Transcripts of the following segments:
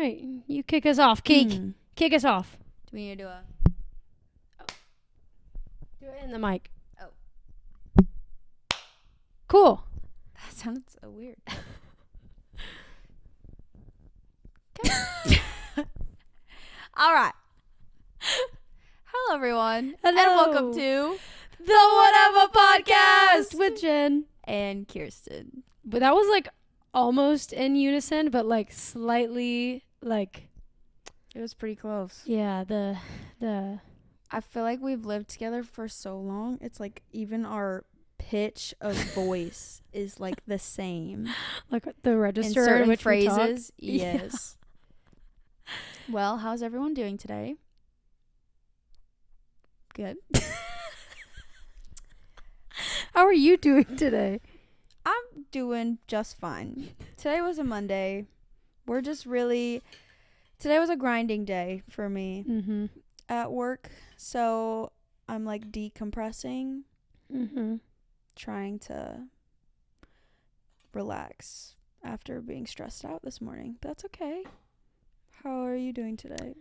right. You kick us off. Kick us off. Do we need to do a... Do it in the mic. Oh. Cool. That sounded so weird. Okay. All right. Hello, everyone. Hello. And welcome to The Whatever Podcast with Jen and Kirsten. But that was like almost in unison, but like slightly like... It was pretty close. Yeah, the I feel like we've lived together for so long. It's like even our pitch of voice is like the same. like the register in certain in which phrases. we talk. Yes. Yeah. Well, how's everyone doing today? Good. How are you doing today? I'm doing just fine. Today was a Monday. Today was a grinding day for me at work. So I'm like decompressing, trying to relax after being stressed out this morning. But that's okay. How are you doing today?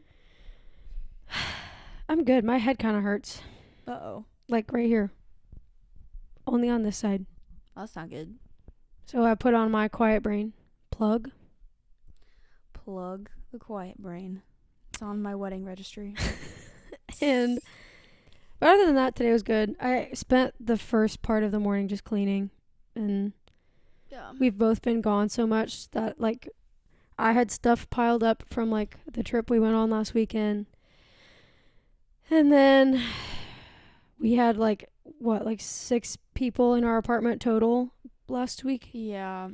I'm good. My head kind of hurts. Uh-oh. Like right here. Only on this side. That's not good. So I put on my quiet brain. Plug the quiet brain. It's on my wedding registry. And but other than that, today was good. I spent the first part of the morning just cleaning, and Yeah. we've both been gone so much that like I had stuff piled up from like the trip we went on last weekend, and then we had like 6 people in our apartment total last week. Yeah.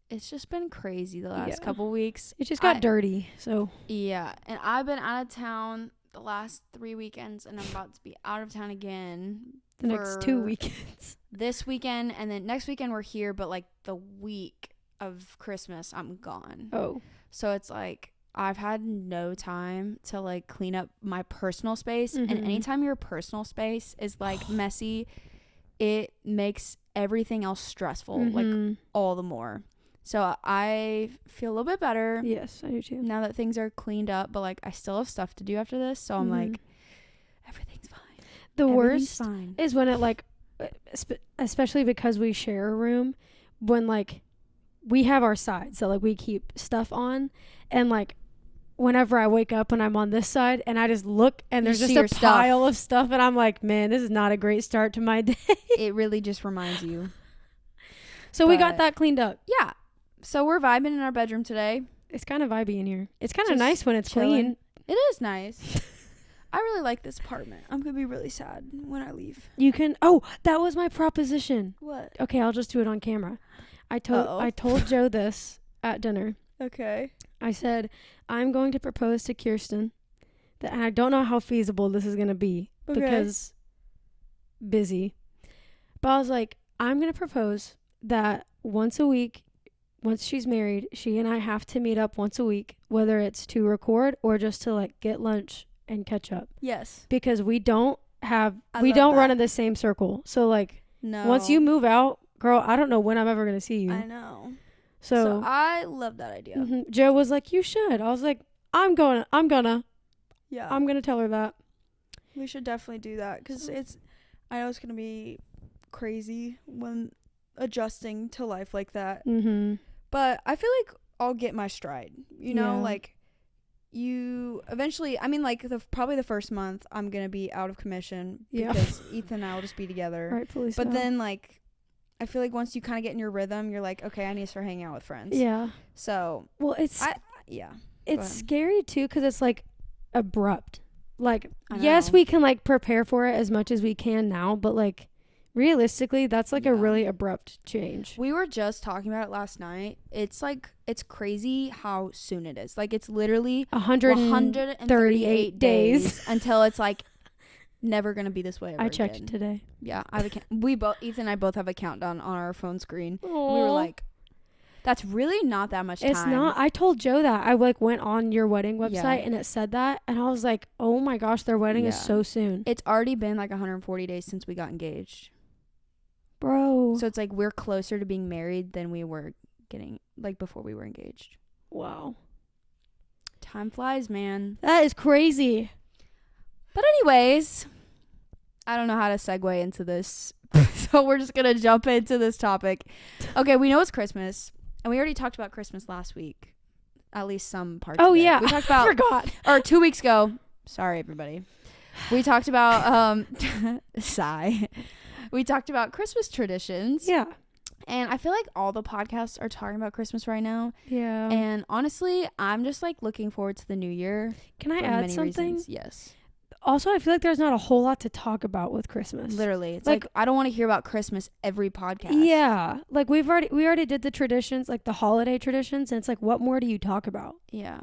It's just been crazy the last couple weeks. It just got dirty, so. Yeah, and I've been out of town the last 3 weekends, and I'm about to be out of town again. The next 2 weekends. This weekend, and then next weekend we're here, but like the week of Christmas, I'm gone. Oh. So it's like I've had no time to like clean up my personal space, and anytime your personal space is like messy, it makes everything else stressful, like all the more. So I feel a little bit better. Yes, I do too. Now that things are cleaned up, but like I still have stuff to do after this. So I'm like, everything's fine. The worst is when it like, especially because we share a room, when like we have our sides, so like we keep stuff on, and like whenever I wake up and I'm on this side and I just look and there's just a pile of stuff, and I'm like, man, this is not a great start to my day. It really just reminds you. So we got that cleaned up. Yeah. So we're vibing in our bedroom today. It's kind of vibey in here. It's kind of nice when it's clean. It is nice. I really like this apartment. I'm going to be really sad when I leave. You can... Oh, that was my proposition. What? Okay, I'll just do it on camera. I told Joe this at dinner. Okay. I said, I'm going to propose to Kirsten. And I don't know how feasible this is going to be. Okay. Because busy. But I was like, I'm going to propose that once a week... Once she's married, she and I have to meet up once a week, whether it's to record or just to like get lunch and catch up. Yes. Because we don't run in the same circle. So like, once you move out, girl, I don't know when I'm ever going to see you. I know. So I love that idea. Joe was like, you should. I was like, I'm gonna. Yeah. I'm going to tell her that. We should definitely do that because I know it's going to be crazy when adjusting to life like that. But I feel like I'll get my stride, you know, like you eventually, I mean, like probably the first month I'm going to be out of commission because Ethan and I will just be together. Rightfully so. But then like, I feel like once you kind of get in your rhythm, you're like, okay, I need to start hanging out with friends. Yeah. So, well, it's scary too. 'Cause it's like abrupt. Like, yes, we can like prepare for it as much as we can now, but like, realistically, that's like a really abrupt change. We were just talking about it last night. It's like, it's crazy how soon it is. Like, it's literally 138 days until it's like never going to be this way ever I checked again. today. Yeah. Ethan and I both have a countdown on our phone screen. Aww. We were like, that's really not that much time. It's not. I told Joe that. I like went on your wedding website and it said that. And I was like, oh my gosh, their wedding is so soon. It's already been like 140 days since we got engaged. Bro. So it's like we're closer to being married than we were getting, like, before we were engaged. Wow. Time flies, man. That is crazy. But anyways, I don't know how to segue into this. So we're just going to jump into this topic. Okay, we know it's Christmas. And we already talked about Christmas last week. At least some parts of it. Yeah. We talked about... I forgot. Or 2 weeks ago. Sorry, everybody. We talked about... sigh. We talked about Christmas traditions. Yeah. And I feel like all the podcasts are talking about Christmas right now. Yeah. And honestly, I'm just like looking forward to the new year. Can I add something? Reasons. Yes. Also, I feel like there's not a whole lot to talk about with Christmas. Literally. It's like I don't want to hear about Christmas every podcast. Yeah. Like we already did the traditions, like the holiday traditions, and it's like, what more do you talk about? Yeah.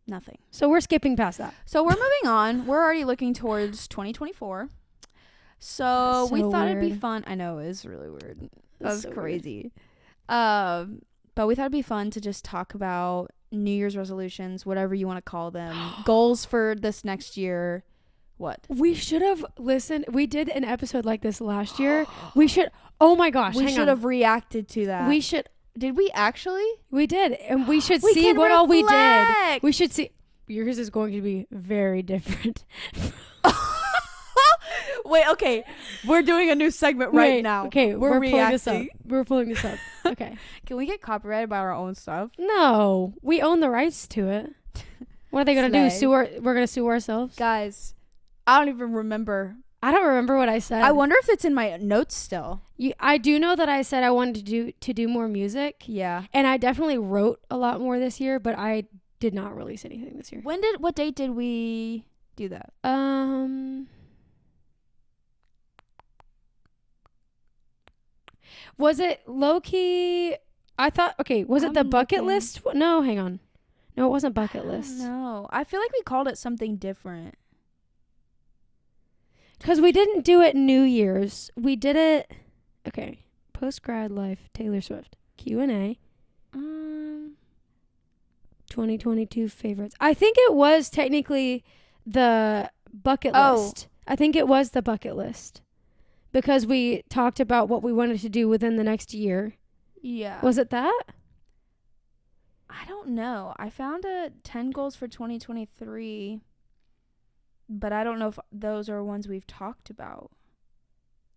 Nothing. So we're skipping past that. So we're moving on. We're already looking towards 2024. So we thought it'd be fun. I know, it's really weird. That's so crazy. But we thought it'd be fun to just talk about New Year's resolutions, whatever you want to call them, goals for this next year. What? We should have listened. We did an episode like this last year. We should. Oh my gosh. We should have reacted to that. We should. Did we actually? We did. And we should see what all we did. We should see. Yours is going to be very different. Wait, okay. We're doing a new segment right now. Okay, we're pulling this up. Okay. Can we get copyrighted by our own stuff? No. We own the rights to it. What are they going to do? We're going to sue ourselves? Guys, I don't even remember. I don't remember what I said. I wonder if it's in my notes still. I do know that I said I wanted to do more music. Yeah. And I definitely wrote a lot more this year, but I did not release anything this year. What date did we do that? Was it low-key? I thought, okay, was it the bucket list? No, hang on. No, it wasn't bucket list. No, I feel like we called it something different. Because we didn't do it New Year's. We did it, okay, post-grad life, Taylor Swift, Q&A. 2022 favorites. I think it was technically the bucket list. I think it was the bucket list. Because we talked about what we wanted to do within the next year. Yeah. Was it that? I don't know. I found 10 goals for 2023. But I don't know if those are ones we've talked about.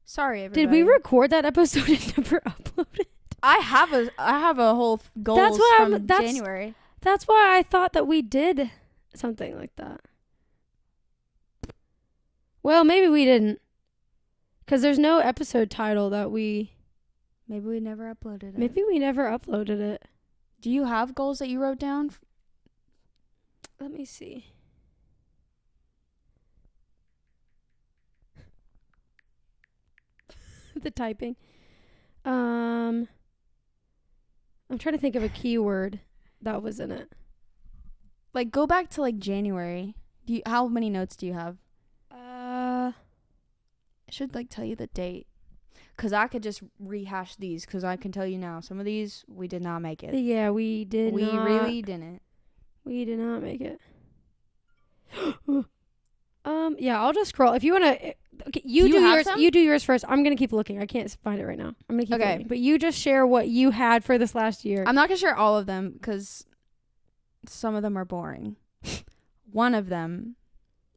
Sorry, everybody. Did we record that episode and never upload it? I have a whole goals from January. That's why I thought that we did something like that. Well, maybe we didn't. Because there's no episode title that we... Maybe we never uploaded it. Maybe we never uploaded it. Do you have goals that you wrote down? Let me see. The typing. I'm trying to think of a keyword that was in it. Like, go back to, like, January. How many notes do you have? I should, like, tell you the date. Because I could just rehash these. Because I can tell you now. Some of these, we did not make it. Yeah, we did not. We really didn't. We did not make it. Yeah, I'll just scroll. If you want to... Okay, you do yours. You do yours first. I'm going to keep looking. I can't find it right now. I'm going to keep looking. But you just share what you had for this last year. I'm not going to share all of them. Because some of them are boring. One of them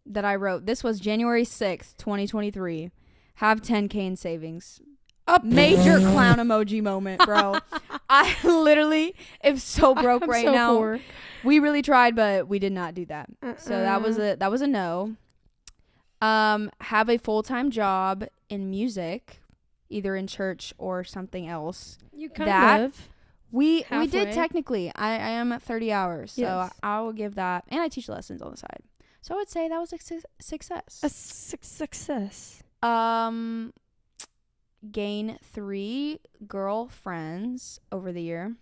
that I wrote. This was January 6th, 2023. Have 10K in savings. A major clown emoji moment, bro. I literally am so broke right now. Poor. We really tried, but we did not do that. So that was a no. Have a full-time job in music, either in church or something else. You kind of. We did technically. I am at 30 hours, so I will give that. And I teach lessons on the side. So I would say that was a success. A success. Gain 3 girlfriends over the year.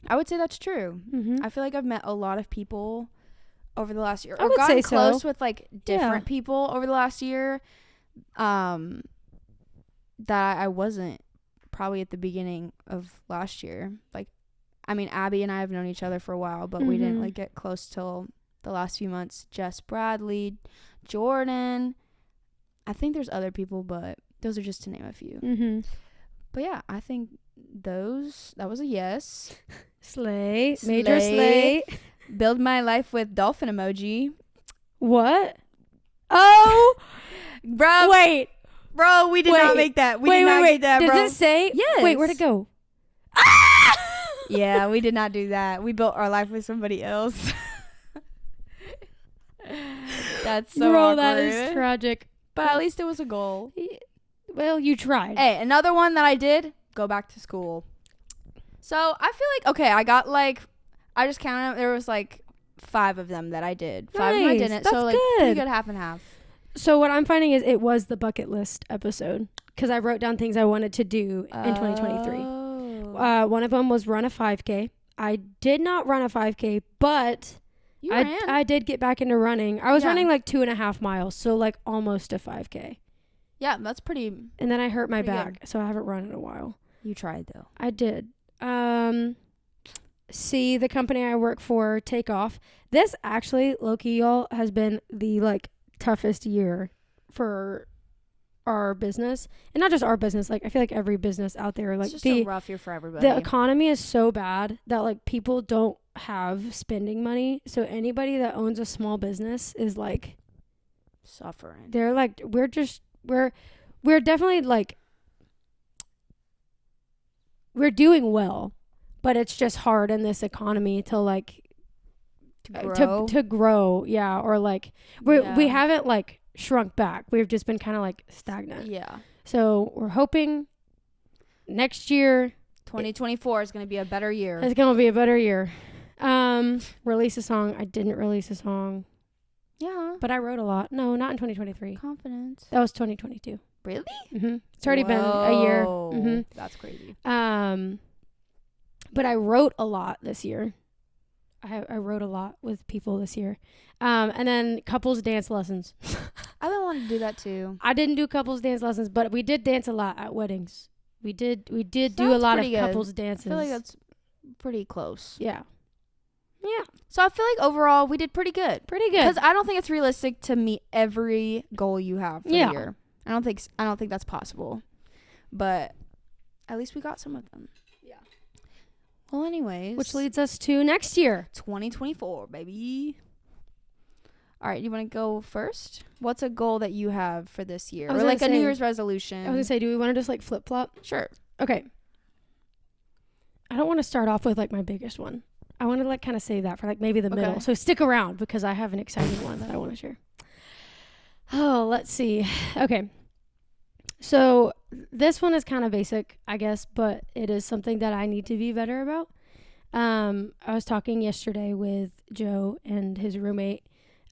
I would say that's true. Mm-hmm. I feel like I've met a lot of people over the last year. I would gotten say close with like different people over the last year. That I wasn't probably at the beginning of last year. Like, I mean, Abby and I have known each other for a while, but we didn't like get close till the last few months. Jess Bradley, Jordan. I think there's other people, but those are just to name a few. Mm-hmm. But yeah, I think that was a yes. Slay. Major slay. build my life with dolphin emoji. What? Oh, bro. Wait. Bro, we did not make that. We did not make that, bro. Does it say? Yes. Wait, where'd it go? Yeah, we did not do that. We built our life with somebody else. That's so awkward. That is tragic. But at least it was a goal. Well, you tried. Hey, another one that I did, go back to school. So I feel like, okay, I got like, I just counted, there was like 5 of them that I did. 5 of them I didn't. That's so like good. pretty good, half and half. So what I'm finding is it was the bucket list episode because I wrote down things I wanted to do in 2023. One of them was run a 5K. I did not run a 5K, but I did get back into running. I was running like 2.5 miles, so like almost a 5K. Yeah, that's pretty. And then I hurt my back, good. so I haven't run in a while. You tried though. I did. See the company I work for take off. This actually, low-key, y'all, has been the like toughest year for our business, and not just our business. Like I feel like every business out there, like it's just a rough year for everybody. The economy is so bad that like people don't have spending money. So anybody that owns a small business is like suffering. They're like we're definitely like we're doing well, but it's just hard in this economy to like to grow, yeah, or like we haven't like shrunk back. We've just been kind of like stagnant. Yeah. So we're hoping next year 2024 is going to be a better year. It's going to be a better year. Release a song. I didn't release a song. Yeah. But I wrote a lot. No, not in 2023. Confidence. That was 2022. Really? Mm-hmm. It's already been a year. Mm-hmm. That's crazy. But I wrote a lot this year. I wrote a lot with people this year. And then couples dance lessons. I've been wanting to do that too. I didn't do couples dance lessons, but we did dance a lot at weddings. We did do a lot of couples dances. I feel like that's pretty close. Yeah. Yeah. So I feel like overall we did pretty good. Pretty good. Because I don't think it's realistic to meet every goal you have for the year. I don't think that's possible. But at least we got some of them. Yeah. Well, anyways. Which leads us to next year. 2024, baby. All right, you want to go first? What's a goal that you have for this year? Or like a New Year's resolution? I was going to say, do we want to just like flip-flop? Sure. Okay. I don't want to start off with like my biggest one. I want to like kind of save that for like maybe the middle. So stick around because I have an exciting one that I want to share. Oh, let's see. Okay. So this one is kind of basic, I guess, but it is something that I need to be better about. I was talking yesterday with Joe and his roommate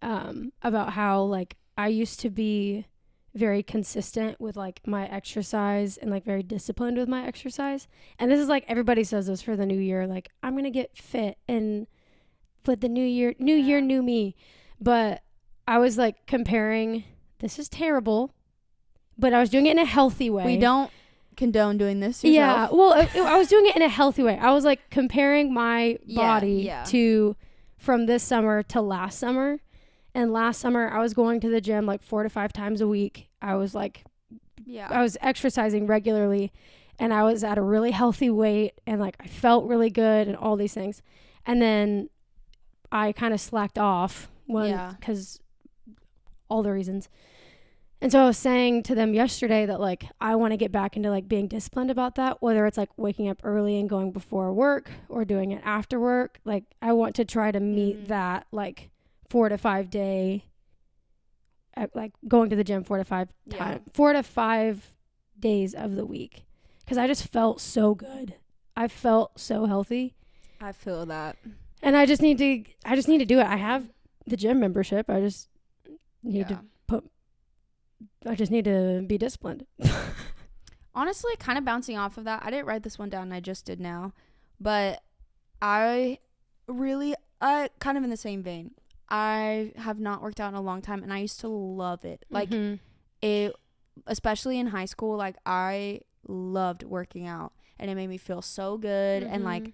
about how like I used to be very consistent with like my exercise and like very disciplined with my exercise. And this is like everybody says this for the new year, like I'm going to get fit and with the new year, new me. But I was like comparing, this is terrible, but I was doing it in a healthy way. We don't condone doing this yourself. Yeah. Well, I was doing it in a healthy way. I was like comparing my body to from this summer to last summer. And last summer I was going to the gym like 4 to 5 times a week. I was like, I was exercising regularly and I was at a really healthy weight and like I felt really good and all these things. And then I kind of slacked off because all the reasons. And so I was saying to them yesterday that like I want to get back into like being disciplined about that, whether it's like waking up early and going before work or doing it after work. Like I want to try to meet that like 4 to 5 day, like going to the gym 4 to 5 times, 4 to 5 days of the week. Cause I just felt so good. I felt so healthy. I feel that. And I just need to do it. I have the gym membership. I just need to be disciplined. Honestly, kind of bouncing off of that, I didn't write this one down. I just did now. But I kind of in the same vein. I have not worked out in a long time, and I used to love it. Like, it, especially in high school, like, I loved working out, and it made me feel so good. And, like,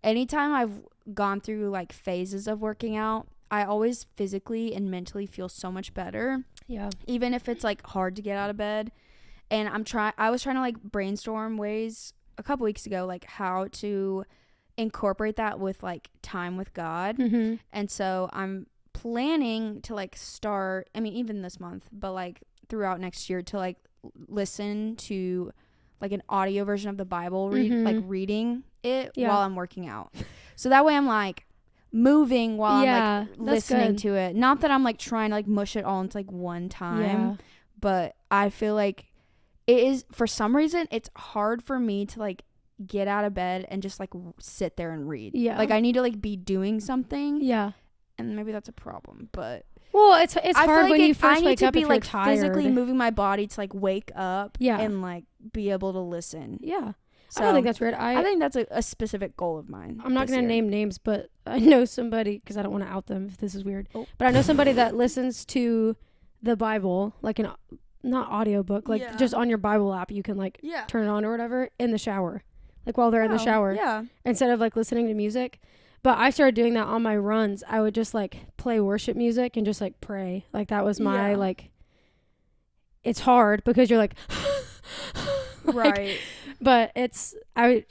anytime I've gone through, like, phases of working out, I always physically and mentally feel so much better. Yeah. Even if it's, like, hard to get out of bed. And I was trying to, like, brainstorm ways a couple weeks ago, like, how to incorporate that with like time with God. And so I'm planning to like start, I mean, even this month, but like throughout next year, to like listen to like an audio version of the Bible, like reading it while I'm working out. So that way I'm like moving while I'm like listening to it. Not that I'm like trying to like mush it all into like one time, but I feel like it is, for some reason, it's hard for me to like get out of bed and just like sit there and read. Like I need to like be doing something. And maybe that's a problem, but well, it's hard like when you first wake up, I need to be if like you're tired. physically moving my body to like wake up and like be able to listen. So I don't think that's weird. I think that's a specific goal of mine. I'm not going to name names, but I know somebody, because I don't want to out them if this is weird, but I know somebody that listens to the Bible, like an, not audiobook, like just on your Bible app, you can like turn it on or whatever in the shower, like while they're in the shower, instead of like listening to music. But I started doing that on my runs. I would just like play worship music and just like pray. Like that was my like, it's hard because you're like, right. But it's, I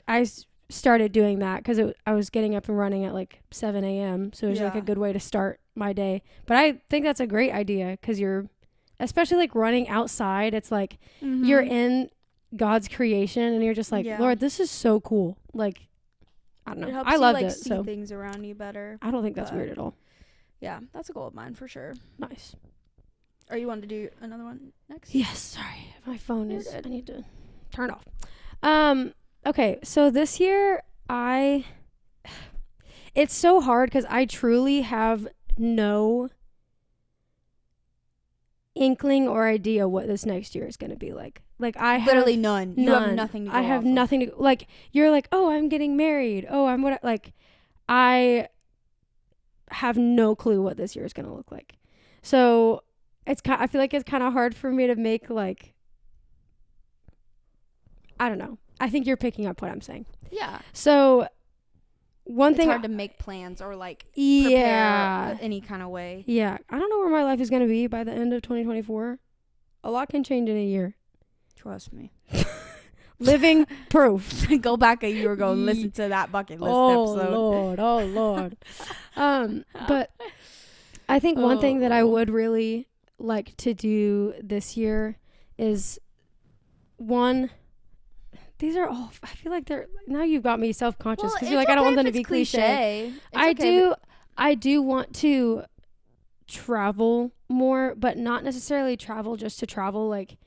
started doing that because I was getting up and running at like 7 a.m. So it was like a good way to start my day. But I think that's a great idea because you're, especially like running outside, it's like you're in God's creation and you're just like, Lord, this is so cool. Like, I don't know. It helps I loved you, like, it. See so things around you better. I don't think that's weird at all. Yeah, that's a goal of mine for sure. Nice. Are you wanting to do another one next? Yes. Sorry, my phone is. I need to turn it off. Okay, so this year it's so hard because I truly have no inkling or idea what this next year is going to be like. Like I have literally none. You have nothing to go I have off nothing to, like, you're like, oh, I'm getting married. Oh, I'm what, like, I have no clue what this year is going to look like. So I feel like it's kind of hard for me to make like, I don't know. I think you're picking up what I'm saying. Yeah. So it's hard to make plans or like prepare any kind of way. Yeah. I don't know where my life is going to be by the end of 2024. A lot can change in a year. Trust me. Living proof. Go back a year ago and listen to that bucket list episode. Oh Lord. But I think one thing that I would really like to do this year is these are all, I feel like they're, now you've got me self-conscious because you're like, I don't want them to be cliche. I do want to travel more, but not necessarily travel just to travel. Like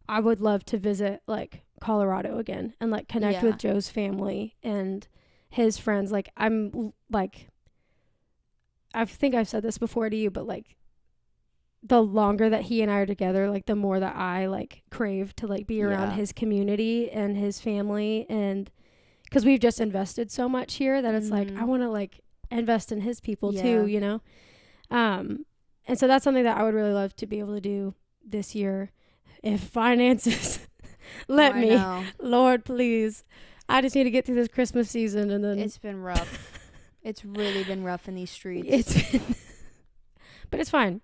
I would love to visit like Colorado again and like connect with Joe's family and his friends. Like I'm like, I think I've said this before to you, but like the longer that he and I are together, like the more that I like crave to like be around his community and his family, and because we've just invested so much here that it's like I want to like invest in his people too, you know. And so that's something that I would really love to be able to do this year if finances let me. Lord, please. I just need to get through this Christmas season, and then it's been rough. It's really been rough in these streets. But it's fine.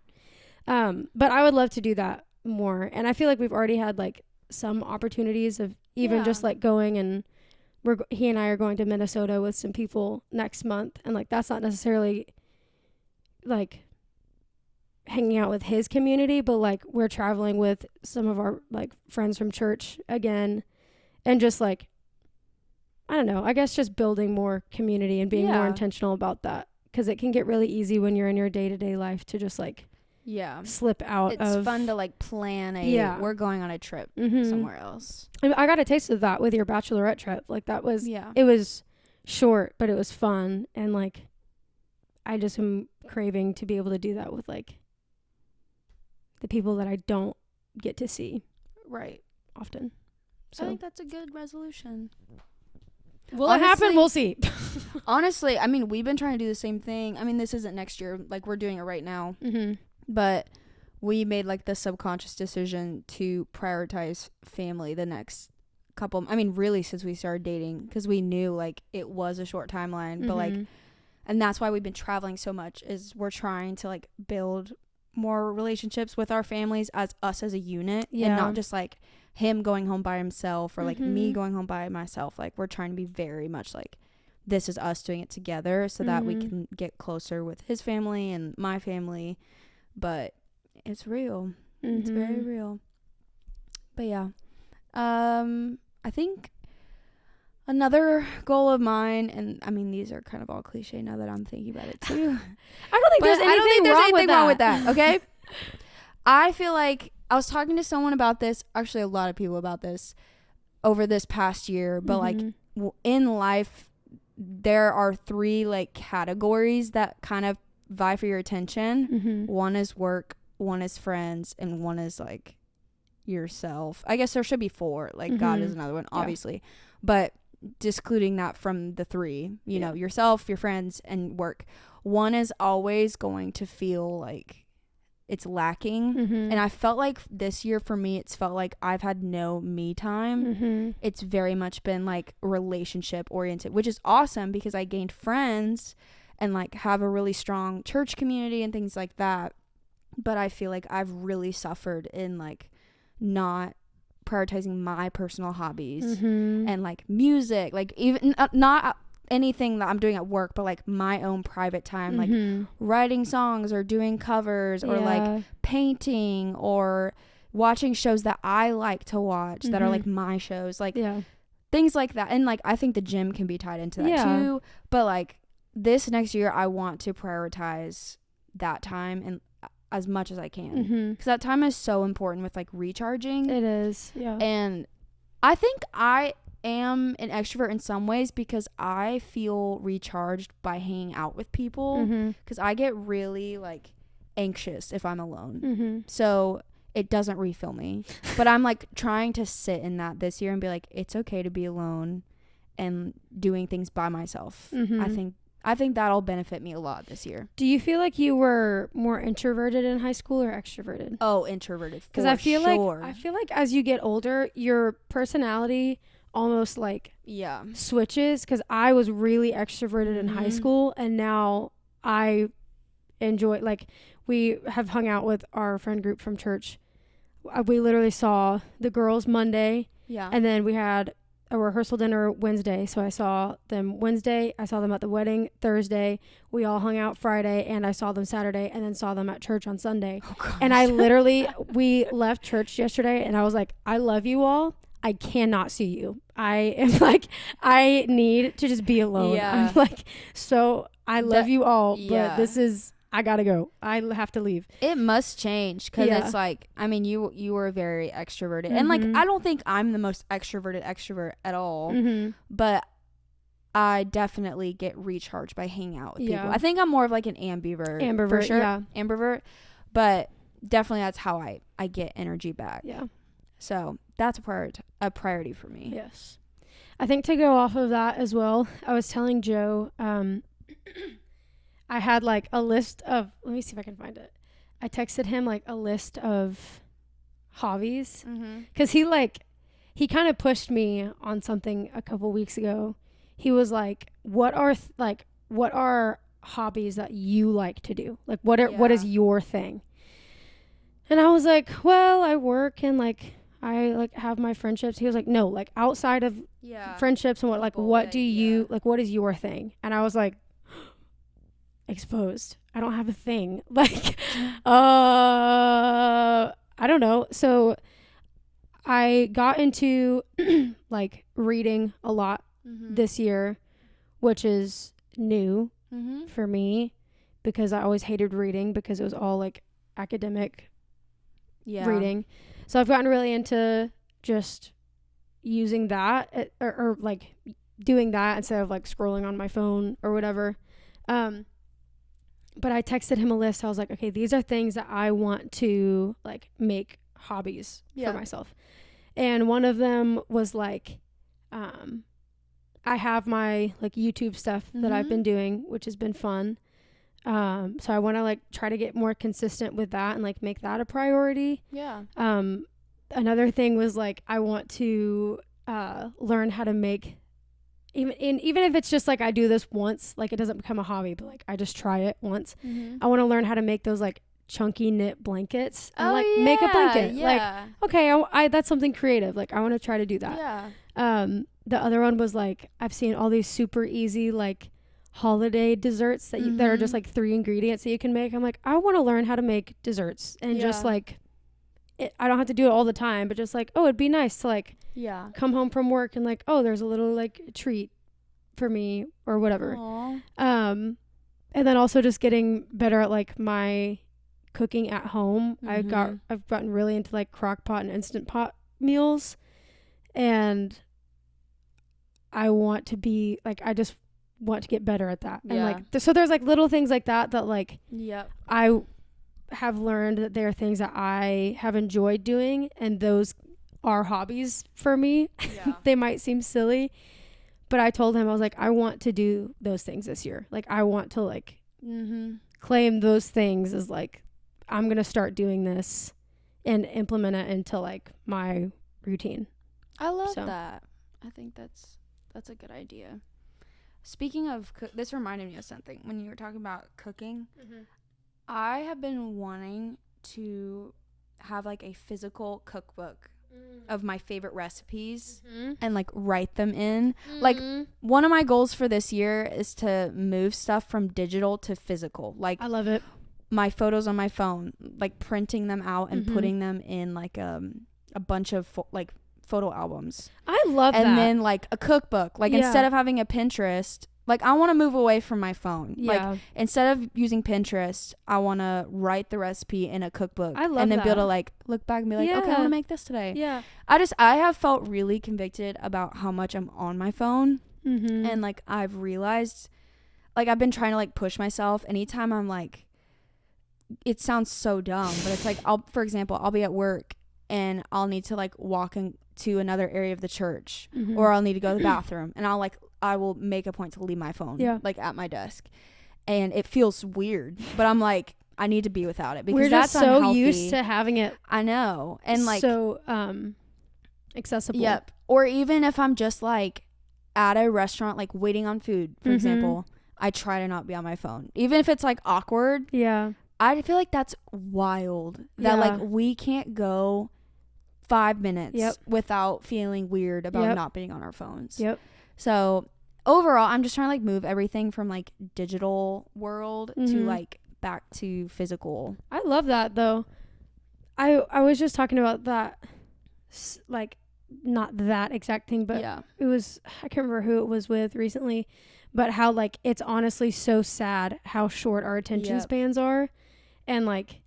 But I would love to do that more. And I feel like we've already had like some opportunities of even just like going, and he and I are going to Minnesota with some people next month. And like, that's not necessarily like hanging out with his community, but like we're traveling with some of our like friends from church again. And just like, I don't know, I guess just building more community and being more intentional about that. 'Cause it can get really easy when you're in your day-to-day life to just like slip out. It's fun to like plan we're going on a trip somewhere else. I got a taste of that with your bachelorette trip. Like that was it was short, but it was fun, and like I just am craving to be able to do that with like the people that I don't get to see often. So I think that's a good resolution. Will it happen? We'll see. Honestly, I mean, we've been trying to do the same thing. I mean, this isn't next year. Like, we're doing it right now. But we made, like, the subconscious decision to prioritize family the next couple. I mean, really, since we started dating. Because we knew, like, it was a short timeline. But, like, and that's why we've been traveling so much, is we're trying to, like, build more relationships with our families as us as a unit. And not just, like, him going home by himself or like me going home by myself. Like we're trying to be very much like this is us doing it together so that we can get closer with his family and my family. But it's real. It's very real. But yeah, I think another goal of mine, and I mean, these are kind of all cliche now that I'm thinking about it too. I don't think there's anything wrong with that. Okay. I feel like I was talking to someone about this, actually a lot of people about this over this past year, but like in life, there are 3 like categories that kind of vie for your attention. One is work, one is friends, and one is like yourself. I guess there should be 4. Like God is another one, obviously. But excluding that from the 3, you know, yourself, your friends, and work. One is always going to feel like it's lacking. And I felt like this year for me, it's felt like I've had no me time. It's very much been like relationship oriented, which is awesome because I gained friends and like have a really strong church community and things like that. But I feel like I've really suffered in like not prioritizing my personal hobbies and like music, like even not anything that I'm doing at work, but like my own private time, like writing songs or doing covers or like painting or watching shows that I like to watch that are like my shows, like things like that. And like I think the gym can be tied into that too, but like this next year I want to prioritize that time and as much as I can, because that time is so important with like recharging. It is. And I think I am an extrovert in some ways because I feel recharged by hanging out with people, because I get really like anxious if I'm alone. So it doesn't refill me. But I'm like trying to sit in that this year and be like, it's okay to be alone and doing things by myself. I think that'll benefit me a lot this year. Do you feel like you were more introverted in high school or extroverted? Oh, introverted. Because I feel like as you get older, your personality almost like switches. Because I was really extroverted in high school, and now I enjoy, like, we have hung out with our friend group from church. We literally saw the girls Monday, and then we had a rehearsal dinner Wednesday. So I saw them Wednesday, I saw them at the wedding Thursday, we all hung out Friday, and I saw them Saturday, and then saw them at church on Sunday. And I literally we left church yesterday and I was like, I love you all, I cannot see you, I am like, I need to just be alone. I'm like, so I love you all, but this is, I gotta go, I have to leave. It must change, because it's like, I mean, you were very extroverted, and like I don't think I'm the most extrovert at all, but I definitely get recharged by hanging out with people. I think I'm more of like an ambivert for sure. Ambivert, but definitely that's how I get energy back. So that's a priority for me. Yes. I think to go off of that as well, I was telling Joe, I had like a list of, let me see if I can find it. I texted him like a list of hobbies, because he kind of pushed me on something a couple weeks ago. He was like, what are hobbies that you like to do? Like what is your thing? And I was like, well, I work and like I like have my friendships. He was like, no, like outside of friendships and what do you like, what is your thing? And I was like, exposed. I don't have a thing. Like, I don't know. So I got into like reading a lot this year, which is new for me, because I always hated reading because it was all like academic reading. So I've gotten really into just using that or like doing that instead of like scrolling on my phone or whatever. But I texted him a list. I was like, okay, these are things that I want to like make hobbies for myself. And one of them was like, I have my like YouTube stuff that I've been doing, which has been fun. So I want to like try to get more consistent with that and like make that a priority. Another thing was like, I want to learn how to make, even if it's just like I do this once, like it doesn't become a hobby, but like I just try it once. I want to learn how to make those like chunky knit blankets and make a blanket. Like, okay, I that's something creative. Like I want to try to do that. the other one was like, I've seen all these super easy like holiday desserts that that are just like 3 ingredients that you can make. I'm like, I want to learn how to make desserts and just like I don't have to do it all the time, but just like, oh, it'd be nice to like come home from work and like, oh, there's a little like treat for me or whatever. Aww. And then also just getting better at like my cooking at home. I've gotten really into like crock pot and instant pot meals, and I want to be like, I just want to get better at that. And like so there's like little things like that like I have learned that there are things that I have enjoyed doing, and those are hobbies for me. They might seem silly, but I told him, I was like, I want to do those things this year. Like I want to like claim those things as like, I'm going to start doing this and implement it into like my routine. I love that. I think that's a good idea. Speaking of this reminded me of something when you were talking about cooking. I have been wanting to have like a physical cookbook of my favorite recipes and like write them in. Like one of my goals for this year is to move stuff from digital to physical. Like I love it. My photos on my phone, like printing them out and putting them in like a bunch of like photo albums. I love that. And then like a cookbook. Like instead of having a Pinterest, like I want to move away from my phone. Like instead of using Pinterest, I want to write the recipe in a cookbook. I love and then that. be able to like look back and be like, okay, I want to make this today. Yeah. I have felt really convicted about how much I'm on my phone. And like I've realized, like I've been trying to like push myself. Anytime I'm like, it sounds so dumb, but it's like for example, I'll be at work and I'll need to like walk into another area of the church, or I'll need to go to the bathroom, and I will make a point to leave my phone like at my desk, and it feels weird, but I'm like, I need to be without it because we're that's just so unhealthy. used to having it. I know, and like so accessible. Yep. Or even if I'm just like at a restaurant, like waiting on food, for example, I try to not be on my phone, even if it's like awkward. Yeah. I feel like that's wild that like we can't go 5 minutes without feeling weird about not being on our phones. So overall, I'm just trying to like move everything from like digital world to like back to physical. I love that though. I was just talking about that, like not that exact thing, but it was, I can't remember who it was with recently, but how like it's honestly so sad how short our attention spans are. And like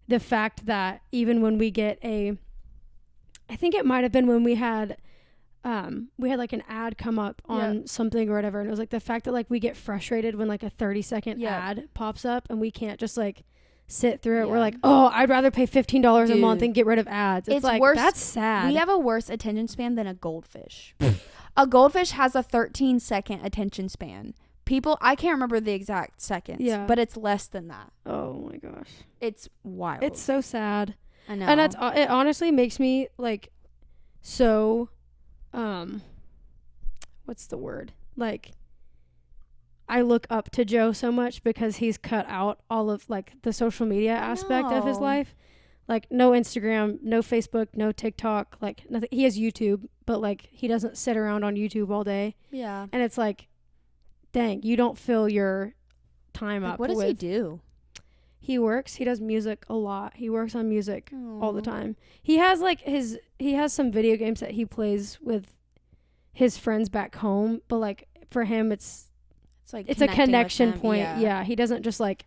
the fact that even when we get I think it might have been when we had like an ad come up on something or whatever, and it was like the fact that like we get frustrated when like a 30-second ad pops up and we can't just like sit through it. We're like, oh, I'd rather pay $15 a month and get rid of ads. It's like worse. That's sad. We have a worse attention span than a goldfish. A goldfish has a 13-second attention span. People, I can't remember the exact seconds, but it's less than that. Oh my gosh. It's wild. It's so sad. I know. And it honestly makes me like so, what's the word? Like, I look up to Joe so much because he's cut out all of like the social media aspect of his life. Like no Instagram, no Facebook, no TikTok, like nothing. He has YouTube, but like he doesn't sit around on YouTube all day. Yeah. And it's like, dang, you don't fill your time up. What does he do? He works. He does music a lot. He works on music all the time. He has like he has some video games that he plays with his friends back home, but like for him it's like it's a connection point. Yeah. He doesn't just like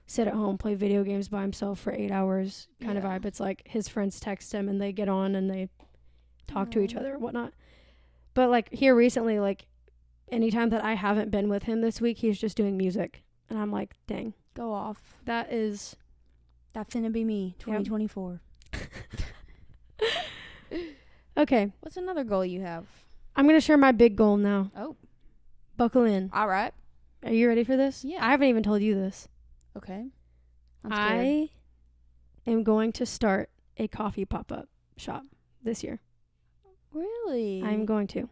sit at home, play video games by himself for 8 hours kind of vibe. It's like his friends text him and they get on and they talk to each other and whatnot. But like here recently, like anytime that I haven't been with him this week, he's just doing music. And I'm like, dang. Go off. That's finna be me, 2024. Okay. What's another goal you have? I'm going to share my big goal now. Oh. Buckle in. All right. Are you ready for this? Yeah. I haven't even told you this. Okay. I am going to start a coffee pop-up shop this year. Really? I'm going to.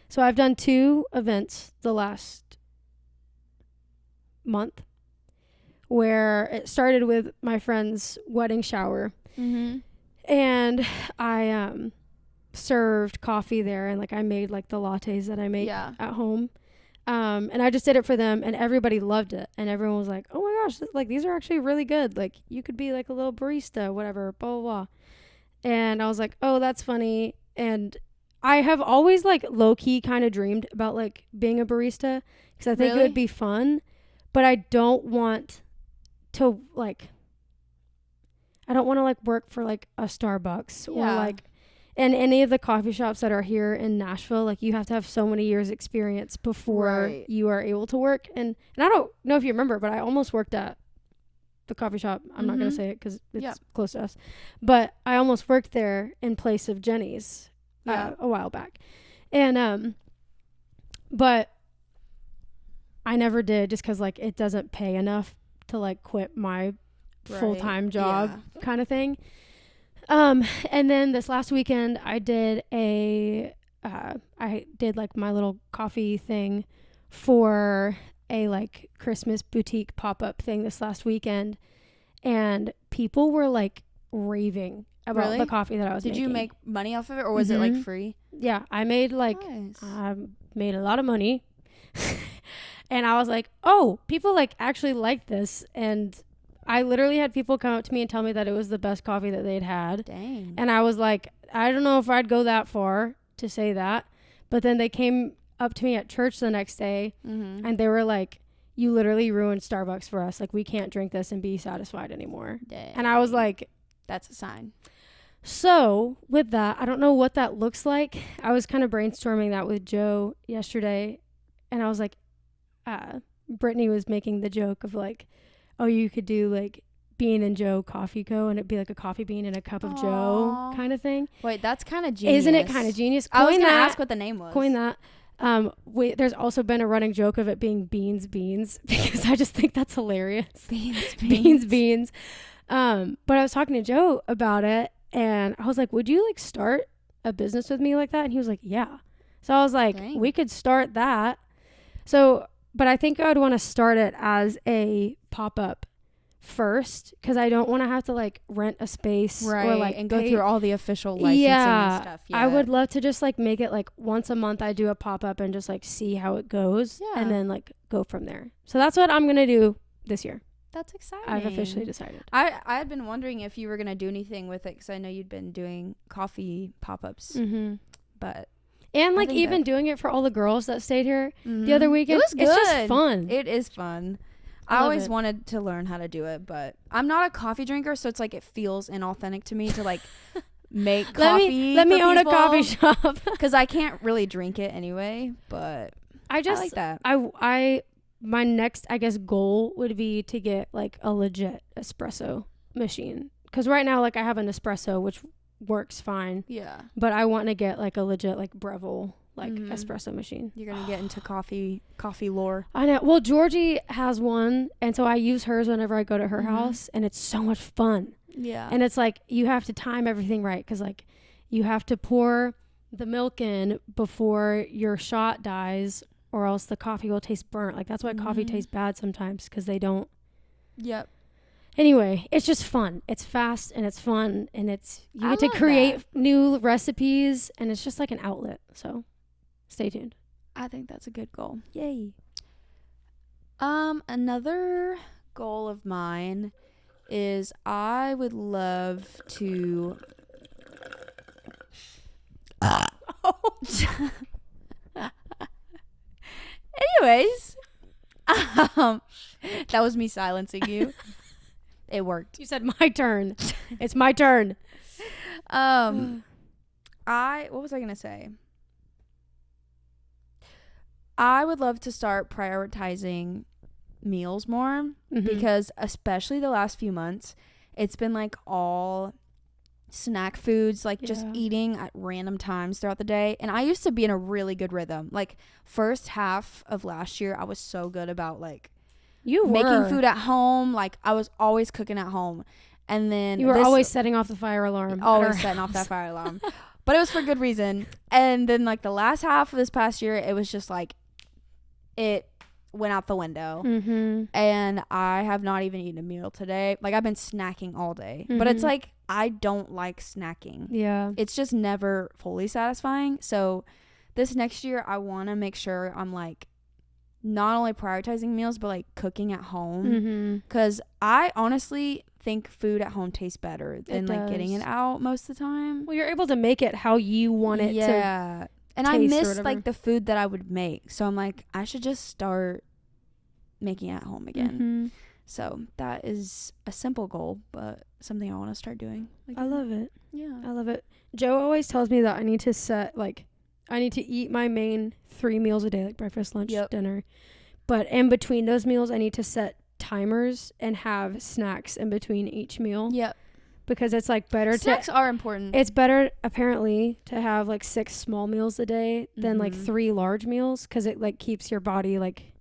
So I've done 2 events the last month where it started with my friend's wedding shower. And I served coffee there, and like I made like the lattes that I make Yeah. at home. And I just did it for them, and everybody loved it, and everyone was like, "Oh my gosh, like these are actually really good. Like you could be like a little barista, whatever, blah blah blah." And I was like, "Oh, that's funny." And I have always like low key kind of dreamed about like being a barista because I think it would be fun, but I don't want to like. I don't want to like work for like a Starbucks or like. And any of the coffee shops that are here in Nashville, like you have to have so many years experience before you are able to work. And I don't know if you remember, but I almost worked at the coffee shop. I'm not going to say it because it's close to us. But I almost worked there in place of Jenny's a while back. And, but I never did just because like it doesn't pay enough to like quit my full-time job kind of thing. And then this last weekend I did like my little coffee thing for a like Christmas boutique pop-up thing this last weekend, and people were like raving about the coffee that I was making. Did you make money off of it, or was it like free? Yeah, I made like I made a lot of money. And I was like, oh, people like actually like this. And I literally had people come up to me and tell me that it was the best coffee that they'd had. Dang. And I was like, I don't know if I'd go that far to say that. But then they came up to me at church the next day and they were like, you literally ruined Starbucks for us. Like, we can't drink this and be satisfied anymore. Dang. And I was like, that's a sign. So with that, I don't know what that looks like. I was kind of brainstorming that with Joe yesterday. And I was like, Brittany was making the joke of like, oh, you could do like Bean and Joe Coffee Co. and it'd be like a coffee bean and a cup of Joe kind of thing. Wait, that's kind of genius. Isn't it kind of genius? I was going to ask what the name was. Coin that. There's also been a running joke of it being Beans because I just think that's hilarious. Beans. But I was talking to Joe about it and I was like, would you like start a business with me like that? And he was like, yeah. So I was like, dang, we could start that. So, but I think I would want to start it as a pop-up first because I don't want to have to like rent a space or like and go through all the official licensing and stuff. I would love to just like make it like once a month I do a pop-up and just like see how it goes and then like go from there. So that's what I'm going to do this year. That's exciting. I've officially decided. I had been wondering if you were going to do anything with it because I know you'd been doing coffee pop-ups. But... And like even doing it for all the girls that stayed here the other weekend. It was good. It's just fun. It is fun. I always wanted to learn how to do it, but I'm not a coffee drinker, so it's like it feels inauthentic to me to like make coffee. Let me own a coffee shop because I can't really drink it anyway. But I like that. My next I guess goal would be to get like a legit espresso machine because right now like I have an espresso which works fine. Yeah. But I want to get like a legit like Breville like espresso machine. You're gonna get into coffee lore. I know. Well, Georgie has one, and so I use hers whenever I go to her house, and it's so much fun. Yeah. And it's like you have to time everything right because like you have to pour the milk in before your shot dies, or else the coffee will taste burnt. Like that's why coffee tastes bad sometimes because they don't. Yep. Anyway, it's just fun. It's fast and it's fun and you get to create new recipes and it's just like an outlet. So stay tuned. I think that's a good goal. Yay. Another goal of mine is I would love to anyways, that was me silencing you. It worked. You said my turn. It's my turn. What was I going to say? I would love to start prioritizing meals more because especially the last few months, it's been like all snack foods, like just eating at random times throughout the day. And I used to be in a really good rhythm. Like first half of last year, I was so good about like making food at home. Like I was always cooking at home. And then you were always setting off the fire alarm. Always setting off that fire alarm. But it was for good reason. And then like the last half of this past year, it was just like went out the window. Mm-hmm. And I have not even eaten a meal today. Like, I've been snacking all day. But it's like, I don't like snacking. Yeah. It's just never fully satisfying. So this next year, I want to make sure I'm like not only prioritizing meals, but like cooking at home. Because I honestly think food at home tastes better than like getting it out most of the time. Well, you're able to make it how you want it to. Yeah. And I miss like the food that I would make. So I'm like, I should just start making it at home again. So that is a simple goal, but something I want to start doing. I love it. Yeah. I love it. Joe always tells me that I need to set, like, I need to eat my main 3 meals a day, like breakfast, lunch, dinner. But in between those meals, I need to set timers and have snacks in between each meal. Yep. Because it's like better snacks are important. It's better apparently to have like 6 small meals a day than like 3 large meals, because it like keeps your body like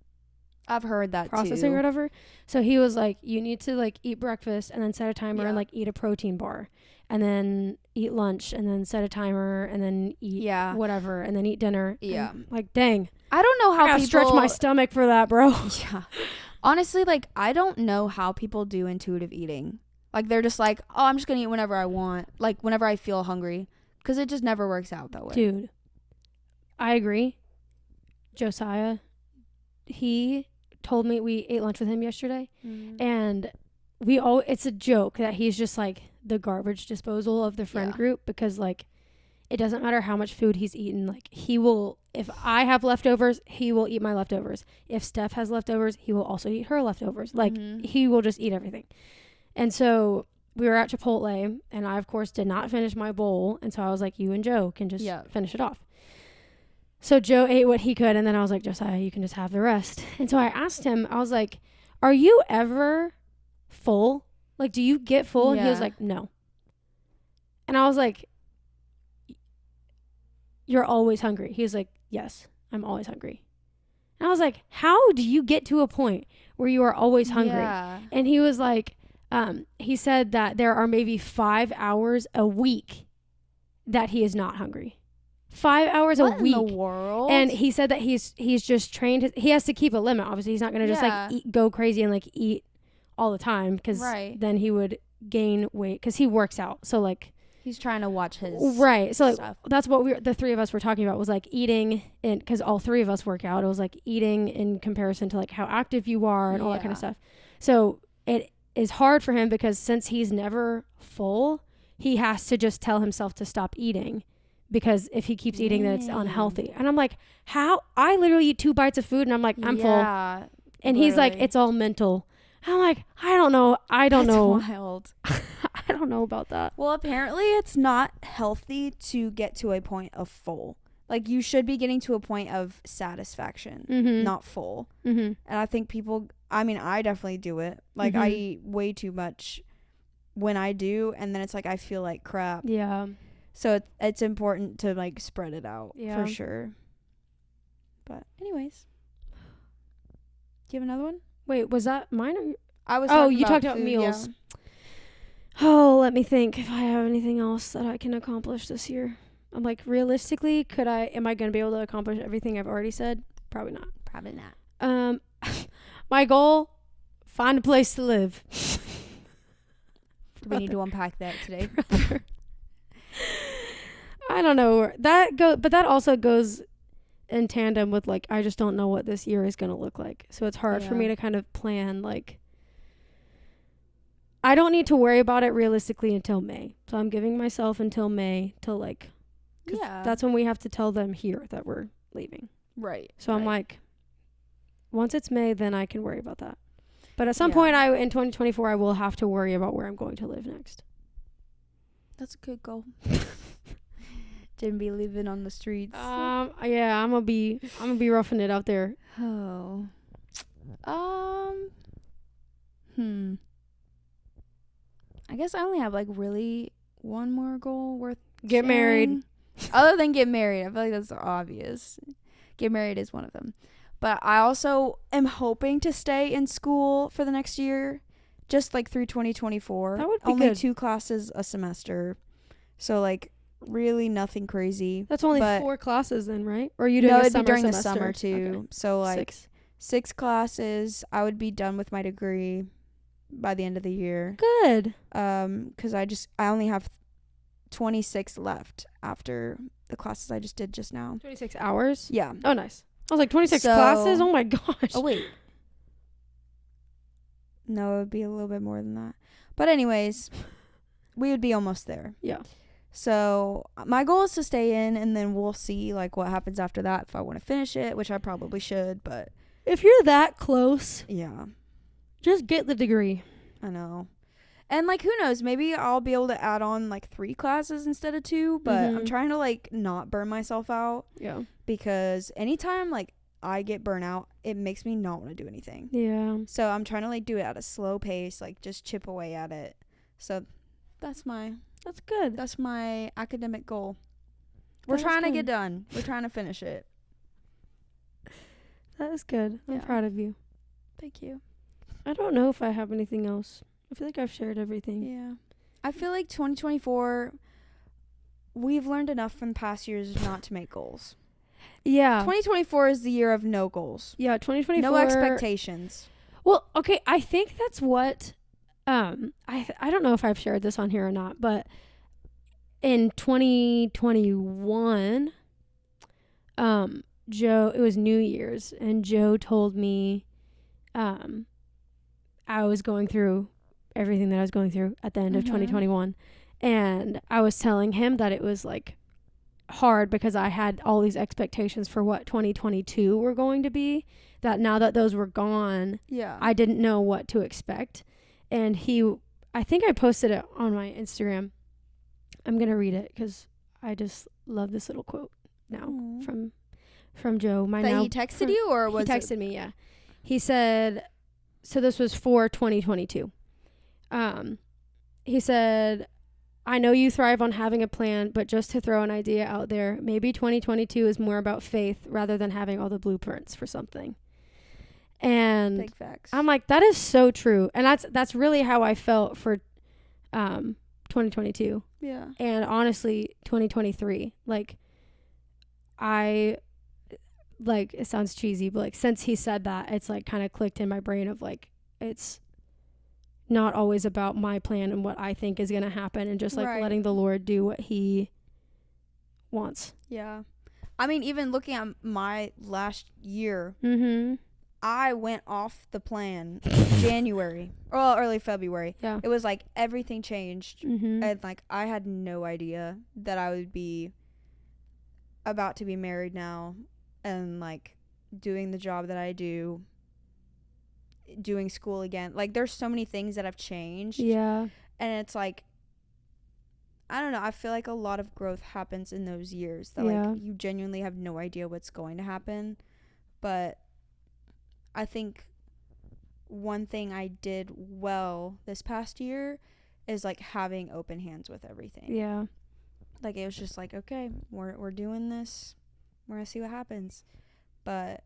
I've heard that processing or whatever. So he was like, you need to like eat breakfast and then set a timer and like eat a protein bar, and then eat lunch and then set a timer and then eat whatever and then eat dinner. And, like, dang, I don't know how people stretch my stomach for that, bro. Yeah. Honestly, like, I don't know how people do intuitive eating. Like, they're just like, oh, I'm just gonna eat whenever I want, like whenever I feel hungry, because it just never works out that way. Dude, I agree. Josiah, he told me, we ate lunch with him yesterday, and it's a joke that he's just like the garbage disposal of the friend group, because like it doesn't matter how much food he's eaten, like he will, if I have leftovers, he will eat my leftovers. If Steph has leftovers, he will also eat her leftovers. Like he will just eat everything. And so we were at Chipotle, and I of course did not finish my bowl, and so I was like, you and Joe can just finish it off. So Joe ate what he could, and then I was like, Josiah, you can just have the rest. And so I asked him, I was like, are you ever full? Like, do you get full? And he was like, no. And I was like, you're always hungry. He was like, yes, I'm always hungry. And I was like, how do you get to a point where you are always hungry? Yeah. And he was like, he said that there are maybe 5 hours a week that he is not hungry. 5 hours a week. In the world? And he said that he's just trained. He has to keep a limit. Obviously, he's not going to just like go crazy and like eat all the time, because then he would gain weight, because he works out. So like he's trying to watch his So like stuff. that's what the 3 of us were talking about, was like eating, and because all 3 of us work out, it was like eating in comparison to like how active you are and all that kind of stuff. So it is hard for him, because since he's never full, he has to just tell himself to stop eating, because if he keeps eating, then it's unhealthy. And I'm like, how? I literally eat 2 bites of food and I'm like, I'm full. And literally. He's like, it's all mental. I'm like, I don't know. That's wild. I don't know about that. Well, apparently it's not healthy to get to a point of full. Like, you should be getting to a point of satisfaction, not full. And I think people, I mean, I definitely do it. Like, I eat way too much when I do, and then it's like I feel like crap. Yeah. So it's important to like spread it out for sure. But anyways, do you have another one? Wait, was that mine? Or I was. You talked about meals. Yeah. Oh, let me think if I have anything else that I can accomplish this year. I'm like, realistically, am I going to be able to accomplish everything I've already said? Probably not. Probably not. My goal: find a place to live. Do we need to unpack that today? I don't know but that also goes in tandem with like, I just don't know what this year is going to look like. So it's hard for me to kind of plan, like, I don't need to worry about it realistically until May. So I'm giving myself until May to like, that's when we have to tell them here that we're leaving. Right. So I'm like, once it's May, then I can worry about that. But at some point in 2024, I will have to worry about where I'm going to live next. That's a good goal. Didn't be living on the streets. I'm gonna be roughing it out there. Oh. I guess I only have like really one more goal worth get married. Other than get married, I feel like that's obvious. Get married is one of them. But I also am hoping to stay in school for the next year, just like through 2024. That would be only good. 2 classes a semester. So like really nothing crazy. That's only 4 classes then, right? Or are you doing no, a it'd summer be during semester? The summer too. Okay. So like 6 classes. I would be done with my degree by the end of the year. Good. Because I only have 26 left after the classes I just did just now. 26 hours? Yeah. Oh, nice. I was like, 26 classes? Oh, my gosh. Oh, wait. No, it would be a little bit more than that. But anyways, we would be almost there. Yeah. So my goal is to stay in, and then we'll see like what happens after that if I want to finish it, which I probably should. But if you're that close, yeah, just get the degree. I know. And like, who knows? Maybe I'll be able to add on like 3 classes instead of 2. But I'm trying to like not burn myself out. Yeah. Because anytime like I get burnt out, it makes me not want to do anything. Yeah. So I'm trying to like do it at a slow pace, like just chip away at it. So that's good. That's my academic goal. We're trying to get done. We're trying to finish it. That is good. I'm proud of you. Thank you. I don't know if I have anything else. I feel like I've shared everything. Yeah. I feel like 2024, we've learned enough from past years not to make goals. Yeah. 2024 is the year of no goals. Yeah, 2024. No expectations. Well, okay, I think that's what I don't know if I've shared this on here or not, but in 2021 Joe, it was New Year's, and Joe told me I was going through everything that I was going through at the end of 2021, and I was telling him that it was like hard because I had all these expectations for what 2022 were going to be, that now that those were gone, I didn't know what to expect. And I think I posted it on my Instagram. I'm going to read it because I just love this little quote now from Joe. He texted you, or was he texted me? Yeah. He said, so this was for 2022. He said, I know you thrive on having a plan, but just to throw an idea out there, maybe 2022 is more about faith rather than having all the blueprints for something. And big facts. I'm like, that is so true. And that's really how I felt for 2022. Yeah. And honestly, 2023. Like, it sounds cheesy, but like since he said that, it's like kind of clicked in my brain of like, it's not always about my plan and what I think is going to happen, and just like letting the Lord do what he wants. Yeah. I mean, even looking at my last year, I went off the plan January or early February. Yeah. It was like everything changed. And like I had no idea that I would be about to be married now and like doing the job that I do, doing school again. Like there's so many things that have changed. Yeah. And it's like, I don't know, I feel like a lot of growth happens in those years that like you genuinely have no idea what's going to happen. But I think one thing I did well this past year is like having open hands with everything. Yeah. Like it was just like, okay, we're doing this. We're going to see what happens. But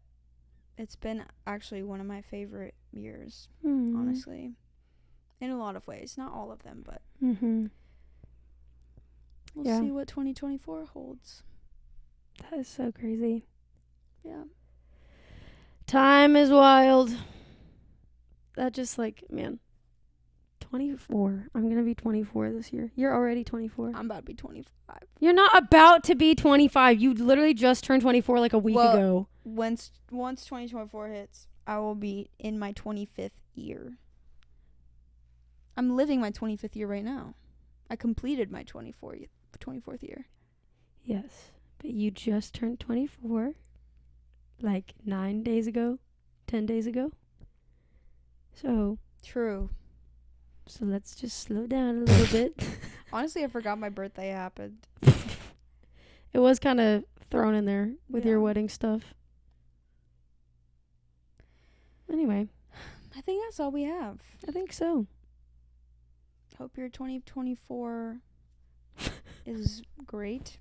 it's been actually one of my favorite years, honestly. In a lot of ways. Not all of them, but we'll see what 2024 holds. That is so crazy. Yeah. Time is wild. That just like, man, 24. I'm going to be 24 this year. You're already 24. I'm about to be 25. You're not about to be 25. You literally just turned 24 like a week ago. Once 2024 hits, I will be in my 25th year. I'm living my 25th year right now. I completed my 24th year. Yes, but you just turned 24 like 9 days ago, 10 days ago. So true. So let's just slow down a little bit. Honestly, I forgot my birthday happened. It was kind of thrown in there with your wedding stuff. Anyway, I think that's all we have. I think so. Hope your 2024 is great.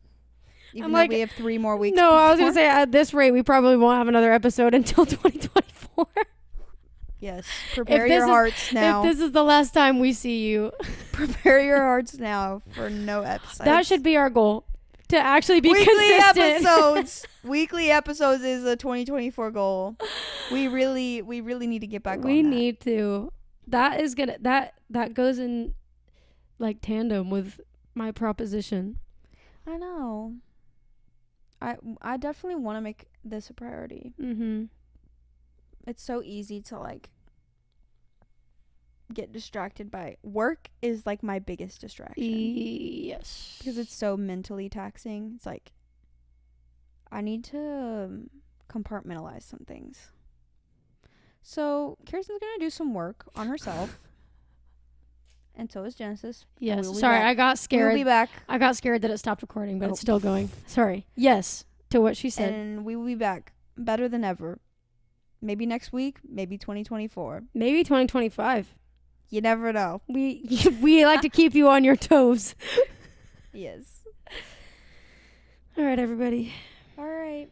Even I'm though like, we have 3 more weeks. No, I was going to say, at this rate, we probably won't have another episode until 2024. Yes. Prepare your hearts now. If this is the last time we see you. Prepare your hearts now for no episodes. That should be our goal. to actually be weekly consistent. episodes. Weekly episodes is a 2024 goal. We really need to get back on that. We need to. That is gonna that goes in like tandem with my proposition. I know. I definitely want to make this a priority. Mm-hmm. It's so easy to like get distracted by work. Is like my biggest distraction. Yes. Because it's so mentally taxing. It's like I need to compartmentalize some things. So Kirsten's gonna do some work on herself. And so is Genesis. Yes. We'll be Sorry, back. I got scared. We'll be back. I got scared that it stopped recording, but Oh. it's still going. Sorry. Yes, to what she said. And we will be back better than ever. Maybe next week, maybe 2024. Maybe 2025. You never know. We like to keep you on your toes. Yes. All right, everybody. All right.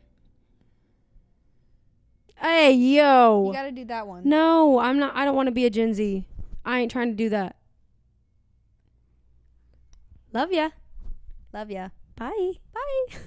Hey, yo. You got to do that one. No, I'm not. I don't want to be a Gen Z. I ain't trying to do that. Love ya. Love ya. Bye. Bye.